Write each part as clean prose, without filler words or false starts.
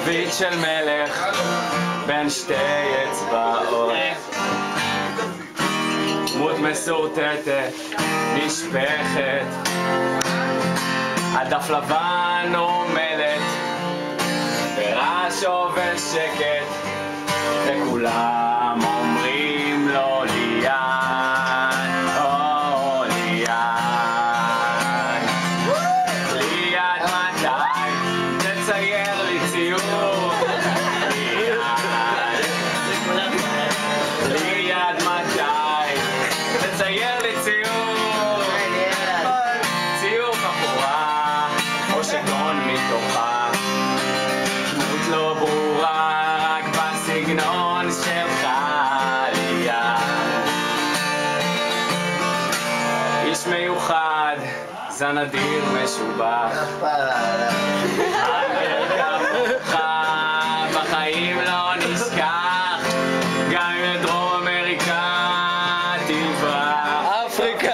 זווית של מלך בין שתי אצבעות, דמות מסורטטת, נשפכת, הדף לבן עומדת, ברעש עובר שקט, וכולם אומרים לו ליאן, או ליאן. ליאן מתי תצייר לי ציור, ליאן מתי תצייר לי ציור, ציור בחורה או שגון מתוכה, דמות לא ברורה רק בסגנון שלך ליאן. איש מיוחד, זן אדיר משובח, בחיים לא נשכח, גם אם לדרום אמריקה תברח. אפריקה.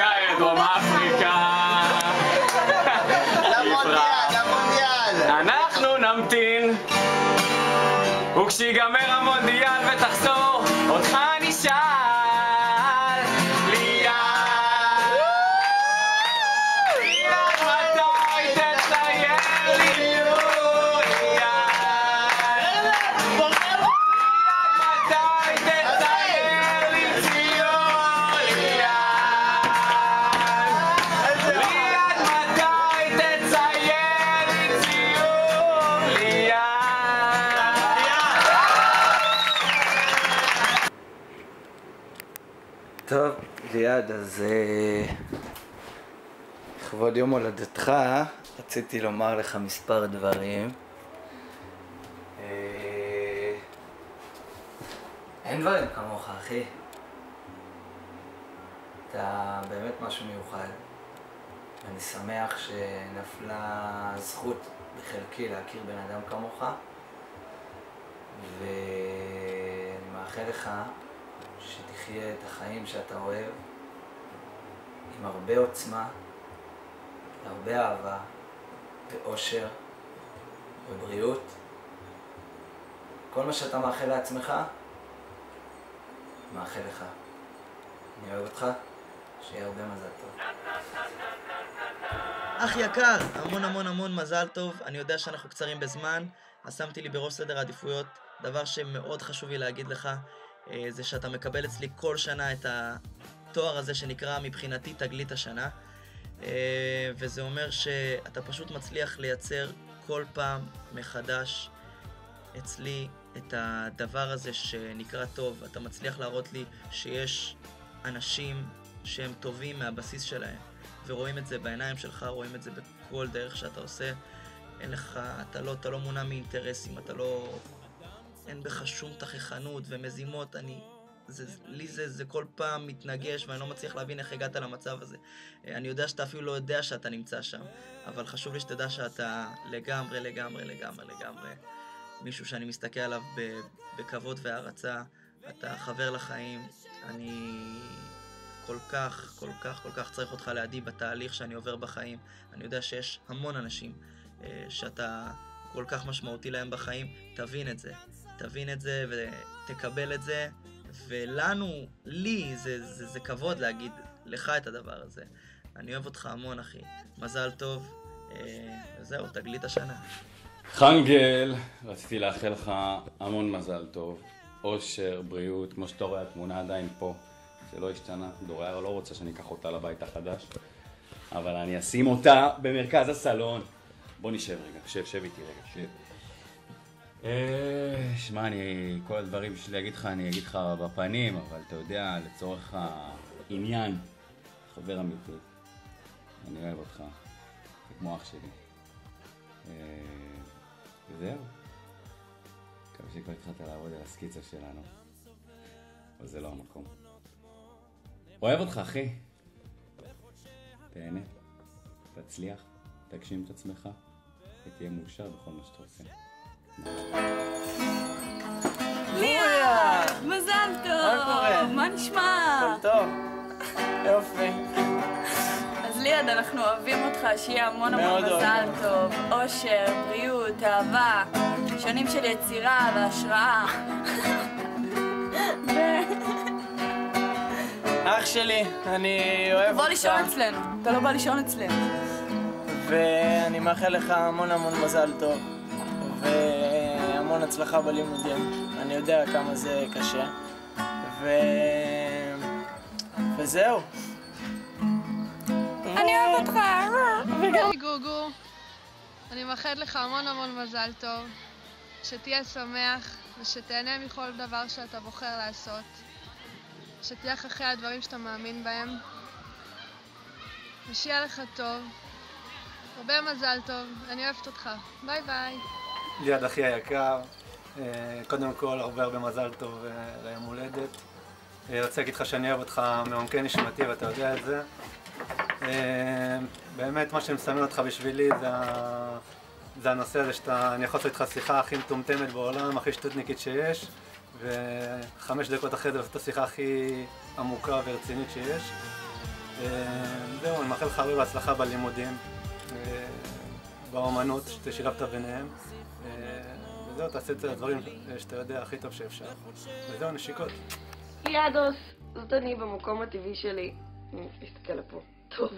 גם אם לדרום אפריקה למונדיאל. אנחנו נמתין, וכשיגמר המונדיאל ותחזור אותך נשאל ליאן, ליאן מתי תצייר לי ציור, ליאן, ליאן מתי תצייר לי ציור, ליאן, ליאן מתי תצייר לי ציור, ליאן. טוב, ליעד, אז לכבוד יום הולדתך רציתי לומר לך מספר דברים. אין דברים כמוך, אחי. אתה באמת משהו מיוחד. אני שמח שנפלה זכות בחלקי להכיר בן אדם כמוך, ואני מאחל לך שתחיה את החיים שאתה אוהב עם הרבה עוצמה, הרבה אהבה, ואושר, ובריאות. כל מה שאתה מאחל לעצמך, מאחל לך. אני אוהב אותך, שיהיה הרבה מזל טוב. אח יקר, המון המון המון מזל טוב. אני יודע שאנחנו קצרים בזמן, אז שמתי לי בראש סדר העדיפויות דבר שמאוד חשוב לי להגיד לך, זה שאתה מקבל אצלי כל שנה את התואר הזה שנקרא מבחינתי תגלית השנה, וזה אומר שאתה פשוט מצליח לייצר כל פעם מחדש אצלי את הדבר הזה שנקרא טוב. אתה מצליח להראות לי שיש אנשים שהם טובים מהבסיס שלהם, ורואים את זה בעיניים שלך, רואים את זה בכל דרך שאתה עושה. אין לך, אתה לא מונע מאינטרסים, אין בך שום תכחנות ומזימות. לי זה כל פעם מתנגש, ואני לא מצליח להבין איך הגעת למצב הזה. אני יודע שאתה אפילו לא יודע שאתה נמצא שם, אבל חשוב לי שתדע שאתה לגמרי, לגמרי, לגמרי, לגמרי מישהו שאני מסתכל עליו בכבוד והערצה. אתה חבר לחיים. אני כל כך, כל כך, כל כך צריך אותך לידי בתהליך שאני עובר בחיים. אני יודע שיש המון אנשים שאתה כל כך משמעותי להם בחיים. תבין את זה ותקבל את זה, ולנו, לי, זה כבוד להגיד לך את הדבר הזה. אני אוהב אותך המון, אחי. מזל טוב. וזהו, תגלית השנה. חנגל, רציתי לאחל לך המון מזל טוב, אושר, בריאות. כמו שאתה רואה, התמונה עדיין פה, זה לא השתנה. דוריה לא רוצה שאני אקח אותה לבית החדש, אבל אני אשים אותה במרכז הסלון. בוא נשב רגע, שב איתי רגע, שב. שמע, כל הדברים שלי להגיד לך, אני אגיד לך בפנים, אבל אתה יודע, לצורך העניין, חבר אמיתי, אני אוהב אותך, זה כמו אח שלי. וזהו. מקווה שכבר התחלת לעבוד על הסקיצה שלנו, אבל זה לא המקום. אוהב אותך, אחי. תהנה, תצליח, תגשים את עצמך, ותהיה מאושר בכל מה שאתה עושה. ליה! מזל טוב! מה קורה? מה נשמע? טוב. יופי. אז ליה, ליעד, אנחנו אוהבים אותך, שיהיה המון המון מזל טוב, אושר, בריאות, אהבה, שנים של יצירה והשראה. אח שלי, אני אוהב אותך. בוא לישון אצלנו, אתה לא בא לישון אצלנו. ואני מאחל לך המון המון מזל טוב, והמון הצלחה בלימודים. אני יודע כמה זה קשה. וזהו. אני אוהב אותך. וגם גוגו, אני מאחלת לך המון המון מזל טוב, שתהיה שמח ושתהנה מכל דבר שאתה בוחר לעשות, שתלך אחרי הדברים שאתה מאמין בהם, ושיהיה לך טוב. הרבה מזל טוב, אני אוהבת אותך. ביי ביי. ליעד אחי היקר, קודם כל הרבה מזל טוב ליום הולדת. רוצה להגיד לך שאני אוהב אותך מעומקי נשמתי ואתה יודע את זה. באמת מה שמסמן אותך בשבילי זה הנושא הזה שאני יכול לעשות איתך שיחה הכי מטומטמת בעולם, הכי שטותניקית שיש, ו5 דקות אחרי זה לעשות את השיחה הכי עמוקה ורצינית שיש. זהו, אני מאחל לך הרבה בהצלחה בלימודים, באומנות, שתשילבת ביניהם. וזהו, תעשה את הדברים שאתה יודע הכי טוב שאפשר. וזהו, נשיקות. ליעדוס, זאת אני במקום הטבעי שלי. תסתכל לפה. טוב.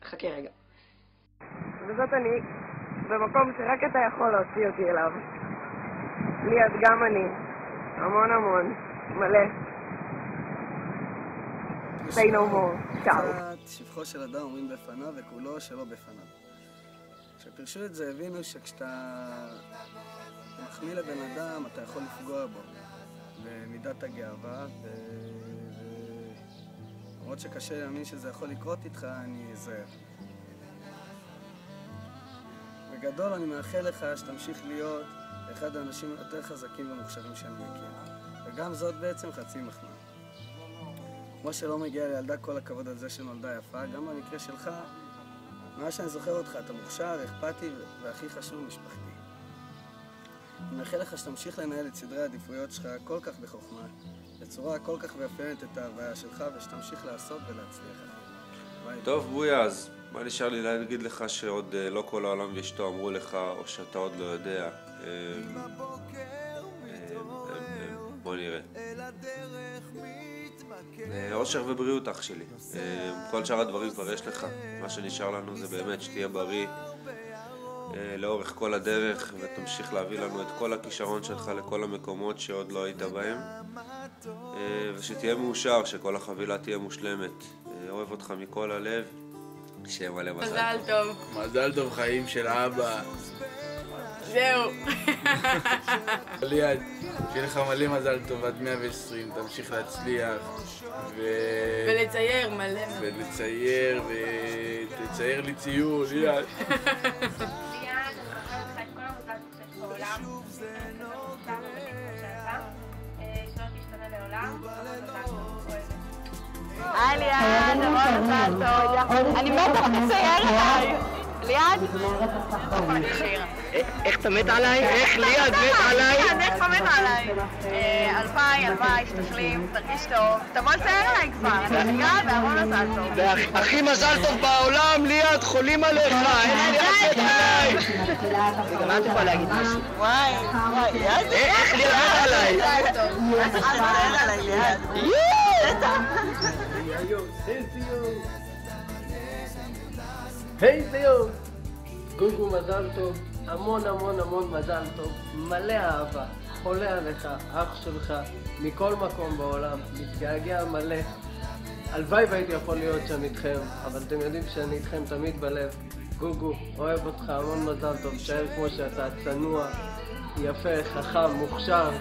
חכה רגע. וזאת אני במקום שרק אתה יכול להוציא אותי אליו. ליעד, גם אני. המון המון. מלא. say no more. צ'או. שבחו של אדם אומרים בפניו וכולו שלא בפניו. כשפרשו את זה הבינו שכשאתה מחמיא לבן אדם אתה יכול לפגוע בו במידת הגאווה, למרות שקשה להאמין שזה יכול לקרות איתך, אני אזהר. בגדול אני מאחל לך שתמשיך להיות אחד האנשים היותר חזקים ומוכשרים שאני מכיר, וגם זאת בעצם חצי מחמאה. כמו שלא מגיע לילדה כל הכבוד על זה שנולדה יפה, גם במקרה שלך, מה שאני זוכר אותך, אתה מוכשר, אכפתי והכי חשוב, משפחתי. אני מאחל לך שתמשיך לנהל את סדרי העדיפויות שלך כל כך בחוכמה, בצורה כל כך מאפיינת את ההוויה שלך, ושתמשיך לעשות ולהצליח. טוב בויה, אז מה נשאר לי להגיד לך שעוד לא כל העולם ואשתו אמרו לך, או שאתה עוד לא יודע. בוא נראה. אושר ובריאות אח שלי. כל שאר הדברים כבר יש לך. מה שנשאר לנו זה באמת שתהיה בריא לאורך כל הדרך, ותמשיך להביא לנו את כל הכישרון שלך לכל המקומות שעוד לא היית בהם, ושתהיה מאושר, שכל החבילה תהיה מושלמת. אוהב אותך מכל הלב, שיהיה מלא מזל טוב. מזל טוב חיים של אבא. זהו. ליעד, שיהיה לך מלא מזל טוב עד 120, תמשיך להצליח ולצייר מלא. ולצייר, ותצייר לי ציור, ליעד. ליעד, אני מאחלת לך את כל המזל שיש בעולם, שלא תשתנה לעולם, מזל טוב, אוהבת. היי ליעד, המון מזל טוב. אני מתה לצייר עליי. ליעד? איך אתה מת עליי? איך ליעד מת עליי? איך אתה מת עליי? הלוואי, שתחלים, תרגיש טוב. תבוא לצייר עליי כבר, אני מחכה והמון מזל טוב. הכי מזל טוב בעולם, ליעד, חולים עליך, איך ליעד מת עליי? מה אתה יכול להגיד משהו? וואי, ליעד? איך ליעד מת עליי? איך תצייר עליי, ליעד? היי זהו! גוגו מזל טוב, המון המון המון מזל טוב, מלא אהבה, חולה עליך, אח שלך, מכל מקום בעולם, מתגעגע מלא. הלוואי והייתי יכול להיות שם איתכם, אבל אתם יודעים שאני איתכם תמיד בלב. גוגו, אוהב אותך, המון מזל טוב, שער כמו שאתה, צנוע, יפה, חכם, מוכשר.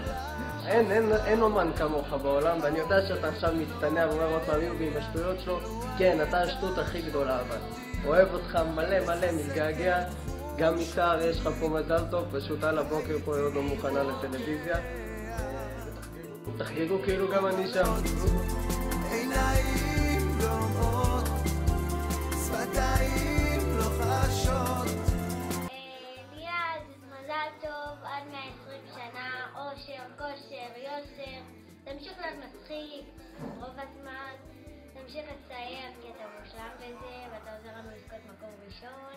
אין אומן כמוך בעולם, ואני יודע שאתה עכשיו מצטנע ואומר עוד פעם יובי עם השטויות שלו. כן, אתה השטות הכי גדולה, אבל אוהב אותך מלא, מתגעגע. גם מסער יש לך פה מזל טוב, פשוט על הבוקר פה עוד לא מוכנה לטלוויזיה. תחגגו כאילו גם אני שם. עיניים דומעות, שפתיים לוחשות. ליעד, מזל טוב עד 120 שנה, אושר, כושר, יושר. תמשיך להיות מצחיק רוב הזמן. תמשיך לצייר כי אתה מושלם בזה ואתה עוזר לנו לזכות מקום ראשון.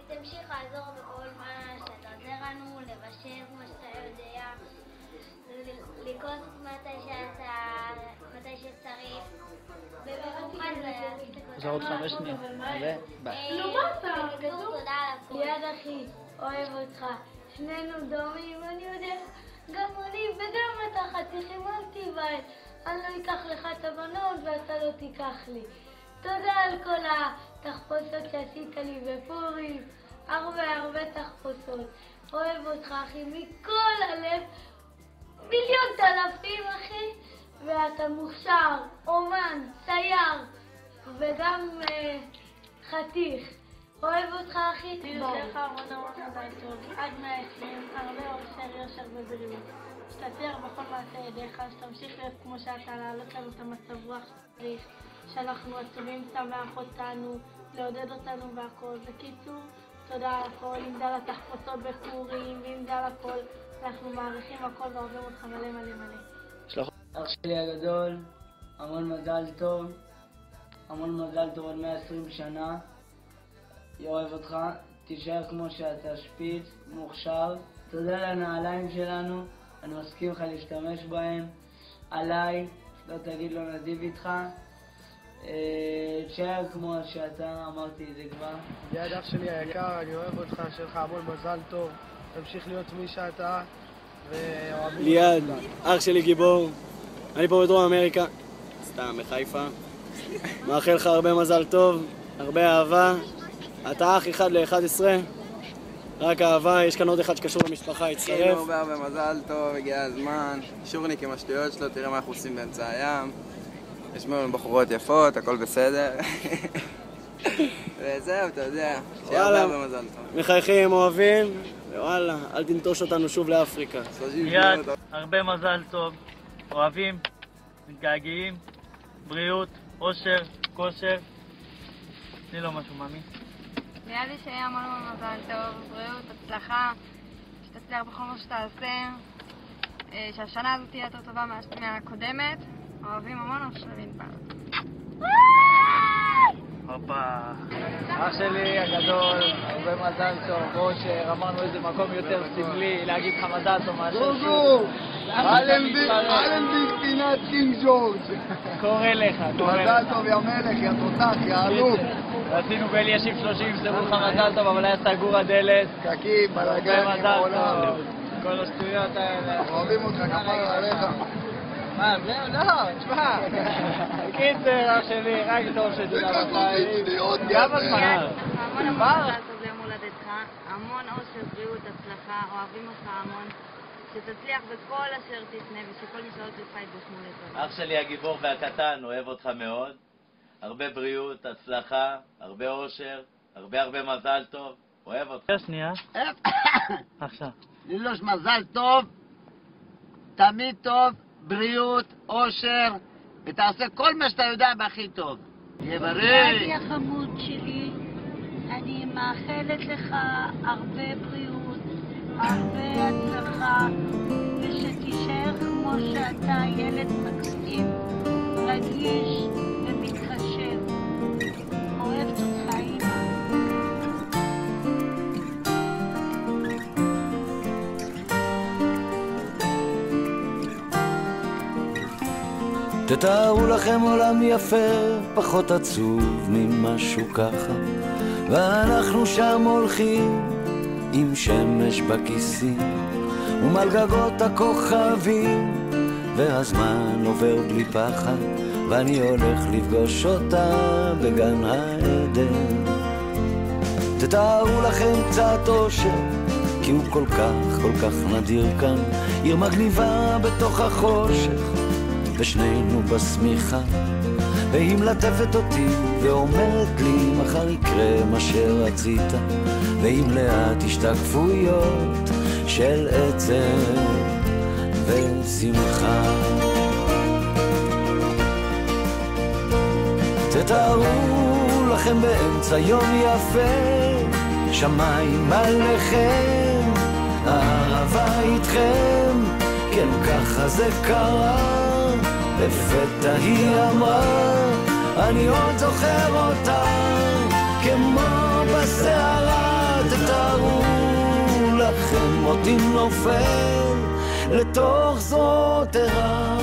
תמשיך לעזור בכל מה שאתה עוזר לנו, לבשל כמו שאתה יודע, לקרות מתי שצריך, ובמיוחד זה עוד 5 שניות. ביי. תודה על הכל. יד אחי, אוהב אותך. שנינו דומים, אני יודע, גם אני וגם אתה חתיך, אל תיבהל. אני לא אקח לך את הבנות ואתה לא תיקח לי. תודה על כל התחפושות שעשית לי בפורים. הרבה תחפושות. אוהב אותך אחי מכל הלב. 1,000,000 אחי. ואתה מוכשר, אומן, צייר וגם חתיך. אוהב אותך אחי. תהיה לך המון מזל טוב. עד 120, הרבה אושר, יושר ובריאות. שתצליח בכל מעשה ידיך, שתמשיך להיות כמו שאתה, להעלות לנו את המצב רוח שצריך, שאנחנו עצובים, שמח אותנו, לעודד אותנו והכל. בקיצור, תודה על הכל, אם זה על התחפושות בפורים, ואם זה על הכל, אנחנו מעריכים הכל ואוהבים אותך מלא. אח שלי הגדול, המון מזל טוב, המון מזל טוב עוד 120 שנה. אוהב אותך, תישאר כמו שאתה, שפיץ, מוכשר. תודה לנעליים שלנו, אני מסכים לך להשתמש בהם. עליי, לא תגיד לו נדיב איתך. תשאר כמו שאתה, אמרתי את זה כבר. ליד אח שלי היקר, אני אוהב אותך, שיהיה לך המון מזל טוב. תמשיך להיות מי שאתה, ואוהבים. ליד, אח שלי גיבור, אני פה בדרום אמריקה, סתם, בחיפה. מאחל לך הרבה מזל טוב, הרבה אהבה. אתה אח 1/11, רק אהבה, יש כאן עוד אחד שקשור למשפחה, יצטרף. הרבה מזל טוב, הגיע הזמן. שורניק עם השטויות שלו, תראה מה אנחנו עושים באמצע הים. יש לנו בחורות יפות, הכל בסדר. וזהו, אתה יודע, שיהיה הרבה מזל טוב. מחייכים, אוהבים, ווואלה, אל תנטוש אותנו שוב לאפריקה. ליד, הרבה מזל טוב, אוהבים, מתגעגעים, בריאות, אושר, כושר. תני לו משהו, מאמי. ליד לי שיהיה המון מזל טוב, בריאות, הצלחה, שתצליח בכל מה שתעשה, שהשנה הזאת תהיה יותר טובה מהקודמת. אוהבים המון אושר וענבל. הופה. אח שלי הגדול, הרבה מזל טוב, אושר, אמרנו איזה מקום יותר סמלי, להגיד לך מזל טוב מאשר גוגו! אלנבי פינת קינג ג'ורג'. קורא לך. מזל טוב יא מלך, יא תותח, יא אלוף. רצינו באלישיב 30, סברו לך מזל טוב, אבל היה סגור הדלת. פקקים, בלגנים בעולם. כל השטויות האלה. אוהבים אותך, כפרה עליך. מה, זהו? לא, תשמע. קיצר, אח שלי, רק טוב שתדע בחיים. גם הזמן. המון מזל טוב ליום הולדתך, המון אושר, בריאות, הצלחה, אוהבים אותך המון. שתצליח בכל אשר תפנה ושכל נשאלות שלך יתגשמו לטובה. אח שלי הגיבור והקטן, אוהב אותך מאוד. הרבה בריאות, הצלחה, הרבה אושר, הרבה מזל טוב. אוהב אותך. שנייה. עכשיו. לילוש מזל טוב, תמיד טוב, בריאות, אושר, ותעשה כל מה שאתה יודע בהכי טוב. תהיה בריא. ידי החמוד שלי, אני מאחלת לך הרבה בריאות, הרבה הצלחה, ושתישאר כמו שאתה, ילד מקסים, רגיש ומתחשב. אוהבת אותך, אמא. תתארו לכם עולם יפה, פחות עצוב ממשהו ככה, ואנחנו שם הולכים עם שמש בכיסים ומעל גגות הכוכבים, והזמן עובר בלי פחד, ואני הולך לפגוש אותה בגן העדן. תתארו לכם קצת אושר, כי הוא כל כך נדיר כאן, עיר מגניבה בתוך החושך, ושנינו בסמיכה, והיא מלטפת אותי ואומרת לי מחר יקרה מה שרצית, ועם לאט השתקפויות של עצב ושמחה. תתארו לכם באמצע יום יפה, שמיים עליכם, אהבה איתכם, כן ככה זה קרה, לפתע היא אמרה, אני עוד זוכר אותה, כמו בסערה, תתארו לכם אותי נופל לתוך זרועות ערה.